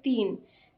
3।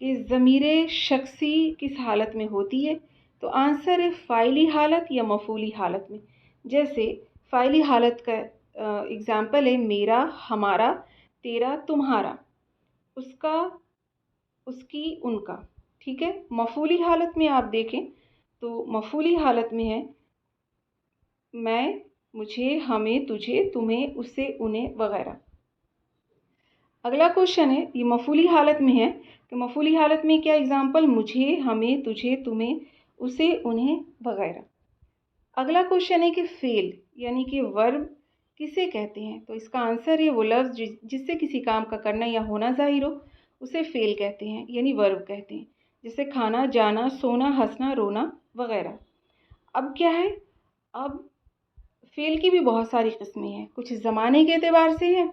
کہ ضمیر شخصی کس حالت میں ہوتی ہے؟ تو آنسر ہے فاعلی حالت یا مفعولی حالت میں. جیسے فاعلی حالت کا اگزامپل ہے میرا، ہمارا، تیرا، تمہارا، اس کا، اس کی، ان کا. ٹھیک ہے. مفعولی حالت میں آپ دیکھیں تو مفعولی حالت میں ہے میں، مجھے، ہمیں، تجھے، تمہیں، اسے، انہیں وغیرہ. اگلا کوشچن ہے، یہ مفعولی حالت میں ہے کہ مفعولی حالت میں کیا اگزامپل؟ مجھے، ہمیں، تجھے، تمہیں، اسے، انہیں وغیرہ. اگلا کوشچن ہے کہ فعل یعنی کہ ورب کسے کہتے ہیں؟ تو اس کا آنسر ہے وہ لفظ جس سے کسی کام کا کرنا یا ہونا ظاہر ہو اسے فعل کہتے ہیں یعنی ورب کہتے ہیں. جیسے کھانا، جانا، سونا، ہنسنا، رونا وغیرہ. اب کیا ہے؟ اب فعل کی بھی بہت ساری قسمیں ہیں. کچھ زمانے کے اعتبار سے ہیں.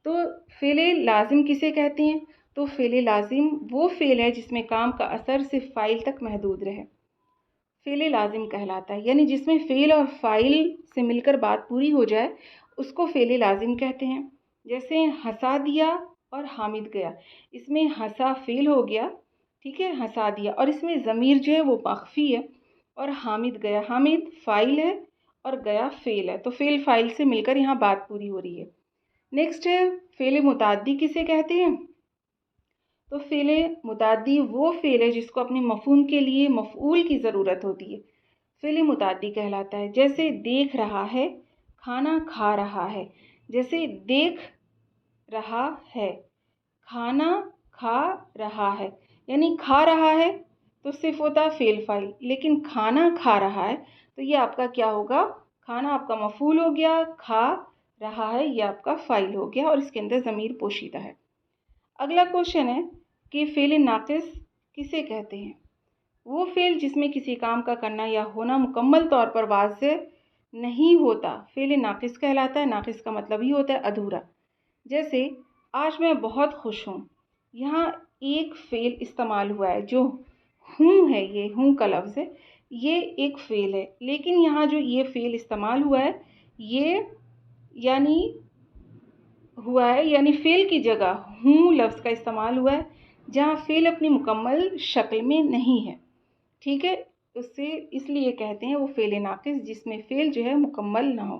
تو فعل لازم کسے کہتے ہیں؟ تو فعل لازم وہ فعل ہے جس میں کام کا اثر صرف فاعل تک محدود رہے. فعل لازم کہلاتا ہے یعنی جس میں فعل اور فاعل سے مل کر بات پوری ہو جائے اس کو فعل لازم کہتے ہیں. جیسے ہنسا دیا اور حامد گیا. اس میں ہنسا فعل ہو گیا، ٹھیک ہے، ہنسا دیا، اور اس میں ضمیر جو ہے وہ مخفی ہے. اور حامد گیا، حامد فاعل ہے اور گیا فعل ہے. تو فعل فاعل سے مل کر یہاں بات پوری ہو رہی ہے. نیکسٹ ہے فعل متعدی کسے کہتے ہیں؟ تو فعل متعدی وہ فعل ہے جس کو اپنے مفہوم کے لیے مفعول کی ضرورت ہوتی ہے. فعل متعدی کہلاتا ہے. جیسے دیکھ رہا ہے، کھانا کھا رہا ہے. جیسے دیکھ رہا ہے، کھانا کھا رہا ہے. یعنی کھا رہا ہے تو صرف ہوتا فعل فاعل، لیکن کھانا کھا رہا ہے تو یہ آپ کا کیا ہوگا؟ کھانا آپ کا مفعول ہو گیا، کھا رہا ہے یہ آپ کا فاعل ہو گیا اور اس کے اندر ضمیر پوشیدہ ہے. اگلا کوشچن ہے کہ فعل ناقص کسے کہتے ہیں؟ وہ فعل جس میں کسی کام کا کرنا یا ہونا مکمل طور پر واضح نہیں ہوتا فعل ناقص کہلاتا ہے. ناقص کا مطلب ہی ہوتا ہے ادھورا. جیسے آج میں بہت خوش ہوں. یہاں ایک فعل استعمال ہوا ہے جو ہوں ہے، یہ ہوں کا لفظ ہے، یہ ایک فعل ہے. لیکن یہاں جو یہ فعل استعمال ہوا ہے یہ یعنی ہوا ہے یعنی فعل کی جگہ ہوں لفظ کا استعمال ہوا ہے جہاں فعل اپنی مکمل شکل میں نہیں ہے. ٹھیک ہے. اس لیے کہتے ہیں وہ فعل ناقص جس میں فعل جو ہے مکمل نہ ہو.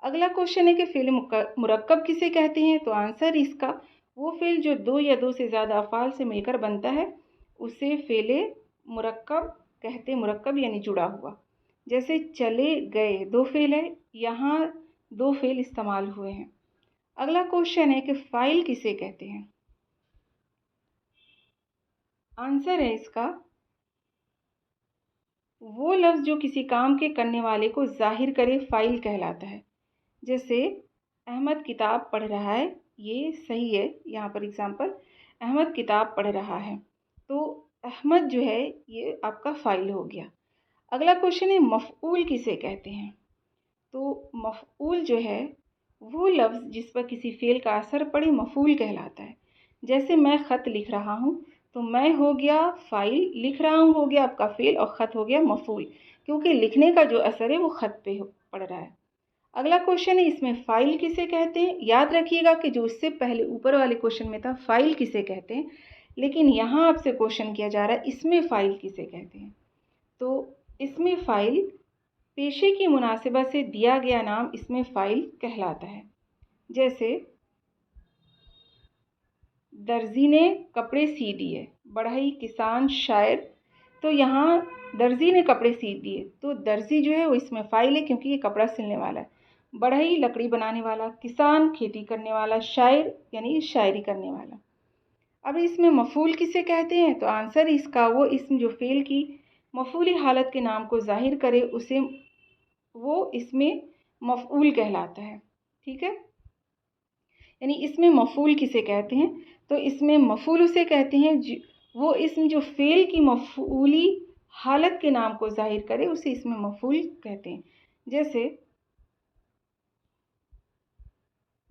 اگلا کوشچن ہے کہ فعل مرکب کسے کہتے ہیں؟ تو آنسر اس کا وہ فعل جو دو یا دو سے زیادہ افعال سے مل کر بنتا ہے اسے فعل مرکب کہتے ہیں. مرکب یعنی جڑا ہوا. جیسے چلے گئے دو فعل ہے، یہاں دو فعل استعمال ہوئے ہیں. اگلا کوشچن ہے کہ فاعل کسے کہتے ہیں؟ آنسر ہے اس کا وہ لفظ جو کسی کام کے کرنے والے کو ظاہر کرے فاعل کہلاتا ہے. جیسے احمد کتاب پڑھ رہا ہے، یہ صحیح ہے. یہاں پر اگزامپل احمد کتاب پڑھ رہا ہے تو احمد جو ہے یہ آپ کا فاعل ہو گیا. اگلا کوشچن ہے مفعول کسے کہتے ہیں؟ تو مفعول جو ہے وہ لفظ جس پر کسی فعل کا اثر پڑے مفعول کہلاتا ہے. جیسے میں خط لکھ رہا ہوں تو میں ہو گیا فاعل، لکھ رہا ہوں ہو گیا آپ کا فعل اور خط ہو گیا مفعول، کیونکہ لکھنے کا جو اثر ہے وہ خط پہ پڑ رہا ہے. اگلا کوشچن ہے اس میں فاعل کسے کہتے ہیں؟ یاد رکھیے گا کہ جو اس سے پہلے اوپر والے کوشچن میں تھا فاعل کسے کہتے ہیں، لیکن یہاں آپ سے کوشچن کیا جا رہا ہے اس میں فاعل کسے کہتے ہیں. تو اس میں فاعل پیشے کی مناسبت سے دیا گیا نام اس میں فاعل کہلاتا ہے. جیسے درزی نے کپڑے سی دیے، بڑھئی، کسان، شاعر. تو یہاں درزی نے کپڑے سی دیے تو درزی جو ہے وہ اس میں فاعل ہے کیونکہ یہ کپڑا سلنے والا ہے. بڑھئی لکڑی بنانے والا، کسان کھیتی کرنے والا، شاعر یعنی شاعری کرنے والا. اب اس میں مفعول کسے کہتے ہیں؟ تو آنسر اس کا وہ اسم جو فعل کی مفعولی حالت کے نام کو ظاہر کرے اسے وہ اس میں مفعول کہلاتا ہے. ٹھیک ہے. یعنی اس میں مفعول کسے کہتے ہیں؟ تو اس میں مفعول اسے کہتے ہیں وہ اسم جو فعل کی مفعولی حالت کے نام کو ظاہر کرے اسے اس میں مفعول کہتے ہیں. جیسے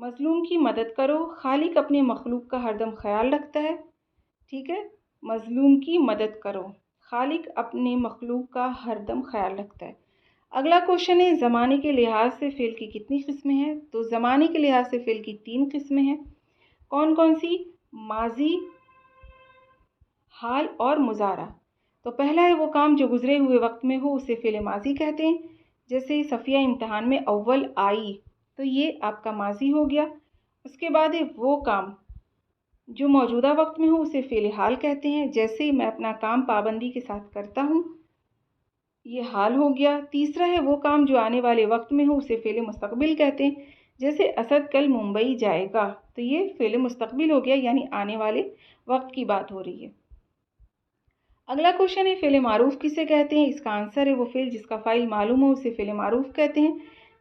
مظلوم کی مدد کرو، خالق اپنے مخلوق کا ہر دم خیال رکھتا ہے. ٹھیک ہے. مظلوم کی مدد کرو، خالق اپنے مخلوق کا ہر دم خیال رکھتا ہے. اگلا کوشچن ہے زمانے کے لحاظ سے فعل کی کتنی قسمیں ہیں؟ تو زمانے کے لحاظ سے فعل کی 3 قسمیں ہیں. کون کون سی؟ ماضی، حال اور مضارع۔ تو پہلا ہے وہ کام جو گزرے ہوئے وقت میں ہو، اسے فعل ماضی کہتے ہیں، جیسے صفیہ امتحان میں اول آئی، تو یہ آپ کا ماضی ہو گیا۔ اس کے بعد ہے وہ کام جو موجودہ وقت میں ہو، اسے فعل حال کہتے ہیں، جیسے میں اپنا کام پابندی کے ساتھ کرتا ہوں، یہ حال ہو گیا۔ تیسرا ہے وہ کام جو آنے والے وقت میں ہو، اسے فعل مستقبل کہتے ہیں، جیسے اسد کل ممبئی جائے گا، تو یہ فعل مستقبل ہو گیا، یعنی آنے والے وقت کی بات ہو رہی ہے۔ اگلا کوشچن ہے فعل معروف کسے کہتے ہیں؟ اس کا آنسر ہے وہ فعل جس کا فاعل معلوم ہو، اسے فعل معروف کہتے ہیں،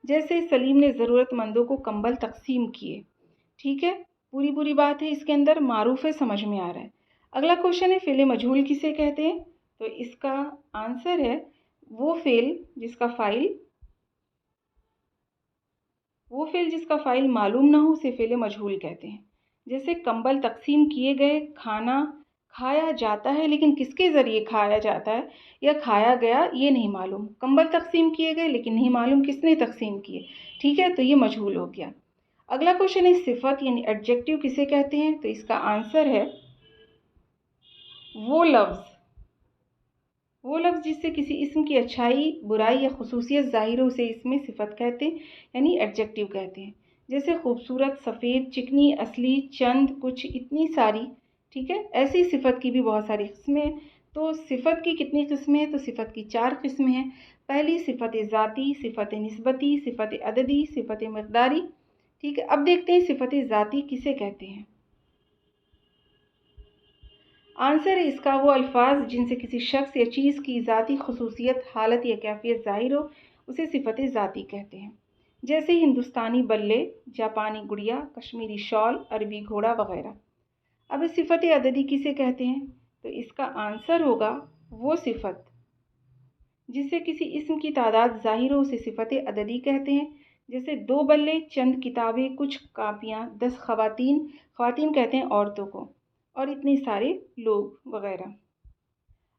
جیسے سلیم نے ضرورت مندوں کو کمبل تقسیم کیے۔ ٹھیک ہے، پوری بات ہے اس کے اندر، معروف ہے، سمجھ میں آ رہا ہے۔ اگلا کوشچن ہے فعل مجہول کسے کہتے ہیں؟ تو اس کا آنسر ہے وہ فعل جس کا فاعل معلوم نہ ہو، اسے فعل مجہول کہتے ہیں، جیسے کمبل تقسیم کیے گئے، کھانا کھایا جاتا ہے لیکن کس کے ذریعے کھایا جاتا ہے یا کھایا گیا یہ نہیں معلوم، کمبل تقسیم کیے گئے لیکن نہیں معلوم کس نے تقسیم کیے۔ ٹھیک ہے، تو یہ مجہول ہو گیا۔ اگلا کوشچن ہے صفت یعنی ایڈجیکٹو کسے کہتے ہیں؟ تو اس کا آنسر ہے وہ لفظ جس سے کسی اسم کی اچھائی، برائی یا خصوصیت ظاہر ہو، اسے اس میں صفت کہتے ہیں، یعنی ایڈجیکٹو کہتے ہیں، جیسے خوبصورت، سفید، چکنی، اصلی، چند، کچھ، اتنی ساری۔ ٹھیک ہے، ایسی صفت کی بھی بہت ساری قسمیں ہیں۔ تو صفت کی کتنی قسمیں ہیں؟ تو صفت کی 4 قسمیں ہیں۔ پہلی صفت ذاتی، صفت نسبتی، صفت عددی، صفت مقداری۔ ٹھیک ہے، اب دیکھتے ہیں صفت ذاتی کسے کہتے ہیں۔ آنسر ہے اس کا وہ الفاظ جن سے کسی شخص یا چیز کی ذاتی خصوصیت، حالت یا کیفیت ظاہر ہو، اسے صفت ذاتی کہتے ہیں، جیسے ہندوستانی بلے، جاپانی گڑیا، کشمیری شال، عربی گھوڑا وغیرہ۔ اب صفت عددی کسے کہتے ہیں؟ تو اس کا آنسر ہوگا وہ صفت جس سے کسی اسم کی تعداد ظاہر ہو، اسے صفت عددی کہتے ہیں، جیسے 2 بلے، چند کتابیں، کچھ کاپیاں، 10 خواتین کہتے ہیں عورتوں کو، اور اتنے سارے لوگ وغیرہ۔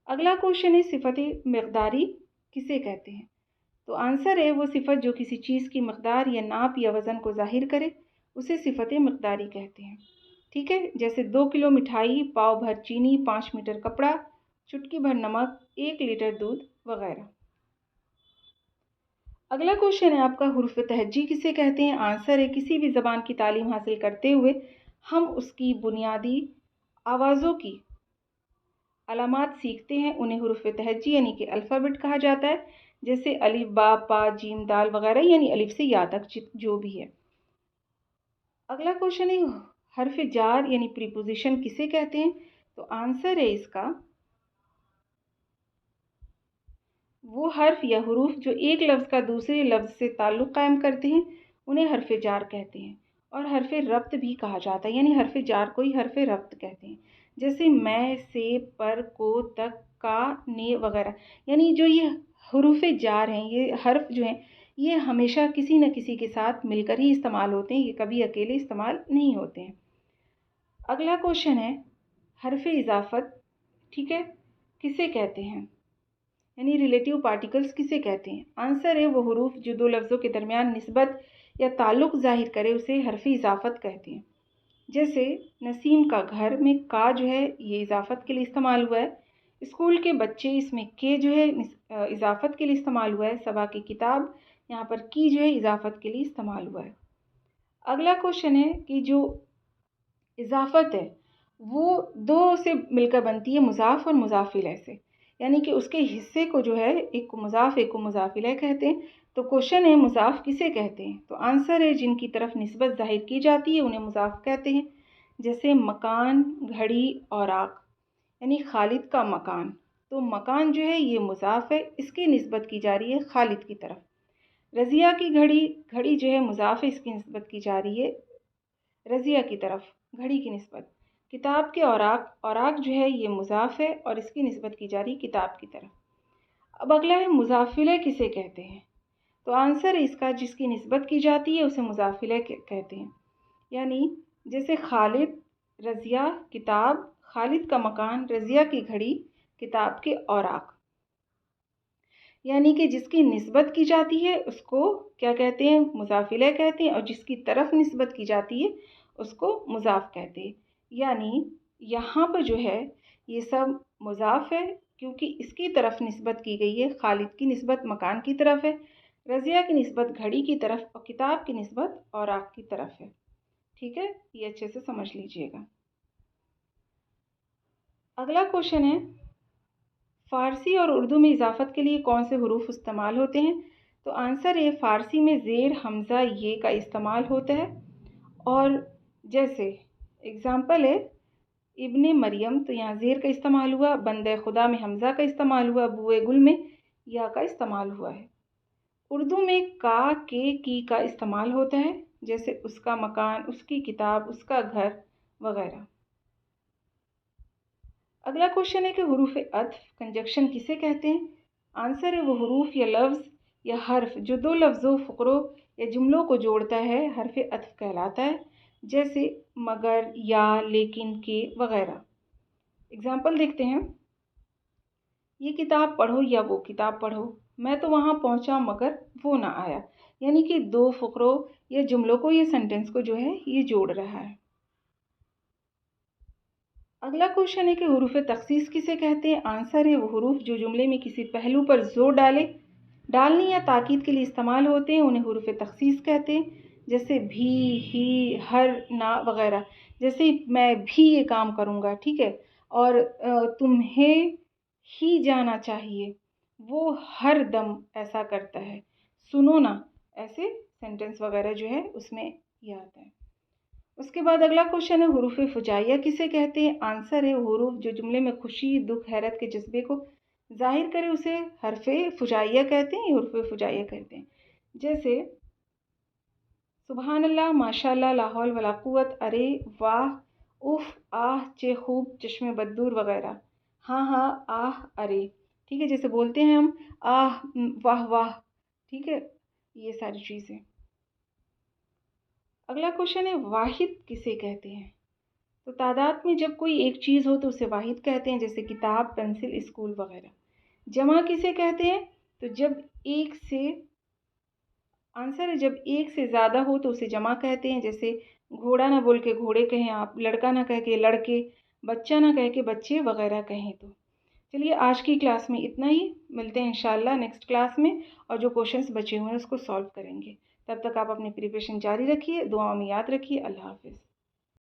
اگلا کوشچن ہے صفت مقداری کسے کہتے ہیں؟ تو آنسر ہے وہ صفت جو کسی چیز کی مقدار یا ناپ یا وزن کو ظاہر کرے، اسے صفت مقداری کہتے ہیں۔ ٹھیک ہے، جیسے 2 کلو مٹھائی، پاؤ بھر چینی، 5 میٹر کپڑا، چٹکی بھر نمک، 1 لیٹر دودھ وغیرہ۔ اگلا کوشچن ہے آپ کا حروف تہجی کسے کہتے ہیں؟ آنسر ہے کسی بھی زبان کی تعلیم حاصل کرتے ہوئے ہم اس کی بنیادی آوازوں کی علامات سیکھتے ہیں، انہیں حروف تہجی یعنی کہ الفابٹ کہا جاتا ہے، جیسے الف، با، پا، جیم، دال وغیرہ، یعنی الف سے یا تک جو بھی ہے۔ اگلا کوشچن ہے حرف جار یعنی پریپوزیشن کسے کہتے ہیں؟ تو آنسر ہے اس کا وہ حرف یا حروف جو ایک لفظ کا دوسرے لفظ سے تعلق قائم کرتے ہیں، انہیں حرف جار کہتے ہیں، اور حرف ربط بھی کہا جاتا ہے، یعنی حرف جار کو ہی حرف ربط کہتے ہیں، جیسے میں، سے، پر، کو، تک، کا، نے وغیرہ۔ یعنی جو یہ حروف جار ہیں، یہ حرف جو ہیں، یہ ہمیشہ کسی نہ کسی کے ساتھ مل کر ہی استعمال ہوتے ہیں، یہ کبھی اکیلے استعمال نہیں ہوتے ہیں۔ اگلا کوشچن ہے حرف اضافت، ٹھیک ہے، کسے کہتے ہیں؟ یعنی ریلیٹیو پارٹیکلز کسے کہتے ہیں؟ آنسر ہے وہ حروف جو 2 لفظوں کے درمیان نسبت یا تعلق ظاہر کرے، اسے حرف اضافت کہتے ہیں، جیسے نسیم کا گھر میں کا جو ہے یہ اضافت کے لیے استعمال ہوا ہے، اسکول کے بچے، اس میں کے جو ہے اضافت کے لیے استعمال ہوا ہے، صبا کی کتاب، یہاں پر کی جو ہے اضافت کے لیے استعمال ہوا ہے۔ اگلا کوشچن ہے کہ جو اضافت ہے وہ 2 سے مل کر بنتی ہے، مضاف اور مضاف الیہ سے، یعنی کہ اس کے حصے کو جو ہے ایک کو مضاف، ایک کو مضاف الیہ کہتے ہیں۔ تو کوشچن ہے مضاف کسے کہتے ہیں؟ تو آنسر ہے جن کی طرف نسبت ظاہر کی جاتی ہے انہیں مضاف کہتے ہیں، جیسے مکان، گھڑی، اوراق، یعنی خالد کا مکان، تو مکان جو ہے یہ مضاف ہے، اس کی نسبت کی جا رہی ہے خالد کی طرف۔ رضیہ کی گھڑی، گھڑی جو ہے مضاف ہے، اس کی نسبت کی جا رہی ہے رضیہ کی طرف، گھڑی کی نسبت۔ کتاب کے اوراق، اوراق جو ہے یہ مضاف ہے اور اس کی نسبت کی جا رہی کتاب کی طرف۔ اب اگلا ہے مضاف الیہ کسے کہتے ہیں؟ تو آنسر اس کا جس کی نسبت کی جاتی ہے اسے مضاف الیہ کہتے ہیں، یعنی جیسے خالد، رضیہ، کتاب، خالد کا مکان، رضیہ کی گھڑی، کتاب کے اوراق، یعنی کہ جس کی نسبت کی جاتی ہے اس کو کیا کہتے ہیں؟ مضاف الیہ کہتے ہیں، اور جس کی طرف نسبت کی جاتی ہے اس کو مضاف کہتے ہیں۔ یعنی یہاں پر جو ہے یہ سب مضاف ہے کیونکہ اس کی طرف نسبت کی گئی ہے. خالد کی نسبت مکان کی طرف ہے، رضیہ کی نسبت گھڑی کی طرف اور کتاب کی نسبت اوراق کی طرف ہے. ٹھیک ہے، یہ اچھے سے سمجھ لیجئے گا. اگلا کوشچن ہے فارسی اور اردو میں اضافت کے لیے کون سے حروف استعمال ہوتے ہیں؟ تو آنسر ہے فارسی میں زیر حمزہ یہ کا استعمال ہوتا ہے. اور جیسے اگزامپل ہے ابن مریم، تو یہاں زیر کا استعمال ہوا. بندہ خدا میں حمزہ کا استعمال ہوا. بوئے گل میں یا کا استعمال ہوا ہے. اردو میں کا، کے، کی کا استعمال ہوتا ہے، جیسے اس کا مکان، اس کی کتاب، اس کا گھر وغیرہ. اگلا کوشچن ہے کہ حروف عطف کنجکشن کسے کہتے ہیں؟ آنسر ہے وہ حروف یا لفظ یا حرف جو دو لفظوں، فقروں یا جملوں کو جوڑتا ہے حرف عطف کہلاتا ہے، جیسے مگر، یا، لیکن، کے وغیرہ. اگزامپل دیکھتے ہیں. یہ کتاب پڑھو یا وہ کتاب پڑھو. میں تو وہاں پہنچا مگر وہ نہ آیا. یعنی کہ دو فقروں یا جملوں کو یہ سینٹینس کو جو ہے یہ جوڑ رہا ہے. اگلا کوشچن ہے کہ حروف تخصیص کسے کہتے ہیں؟ آنسر ہے وہ حروف جو جملے میں کسی پہلو پر زور ڈالنے یا تاکید کے لیے استعمال ہوتے ہیں، انہیں حروف تخصیص کہتے ہیں، جیسے بھی، ہی، ہر، نہ وغیرہ. جیسے میں بھی یہ کام کروں گا، ٹھیک ہے، اور تمہیں ہی جانا چاہیے، وہ ہر دم ایسا کرتا ہے، سنو نا. ایسے سینٹینس وغیرہ جو ہے اس میں یہ آتا ہے. اس کے بعد اگلا کوشچن ہے حروف فجائیہ کسے کہتے ہیں؟ آنسر ہے حروف جو جملے میں خوشی، دکھ، حیرت کے جذبے کو ظاہر کرے اسے حرف فجائیہ کہتے ہیں، حروف فجائیہ کہتے ہیں. جیسے سبحان اللہ، ماشاء اللہ، لا حول ولا قوت، ارے، واہ، اف، آہ، چے خوب، چشم بددور وغیرہ. ہاں ہاں، آہ، ارے. ٹھیک ہے، جیسے بولتے ہیں ہم آہ، واہ واہ. ٹھیک ہے، یہ ساری چیزیں. اگلا کوشچن ہے واحد کسے کہتے ہیں؟ تو تعداد میں جب کوئی ایک چیز ہو تو اسے واحد کہتے ہیں، جیسے کتاب، پنسل، اسکول وغیرہ. جمع کسے کہتے ہیں؟ تو جب ایک سے آنسر ہے جب ایک سے زیادہ ہو تو اسے جمع کہتے ہیں، جیسے گھوڑا نہ بول کے گھوڑے کہیں آپ، لڑکا نہ کہہ کے لڑکے، بچہ نہ کہہ کے بچے وغیرہ کہیں. تو چلیے آج کی کلاس میں اتنا ہی. ملتے ہیں انشاءاللہ نیکسٹ کلاس میں، اور جو کوشچنس بچے ہوئے ہیں اس کو سالو کریں گے. تب تک آپ اپنی پریپریشن جاری رکھیے، دعاؤں میں یاد رکھیے. اللہ حافظ.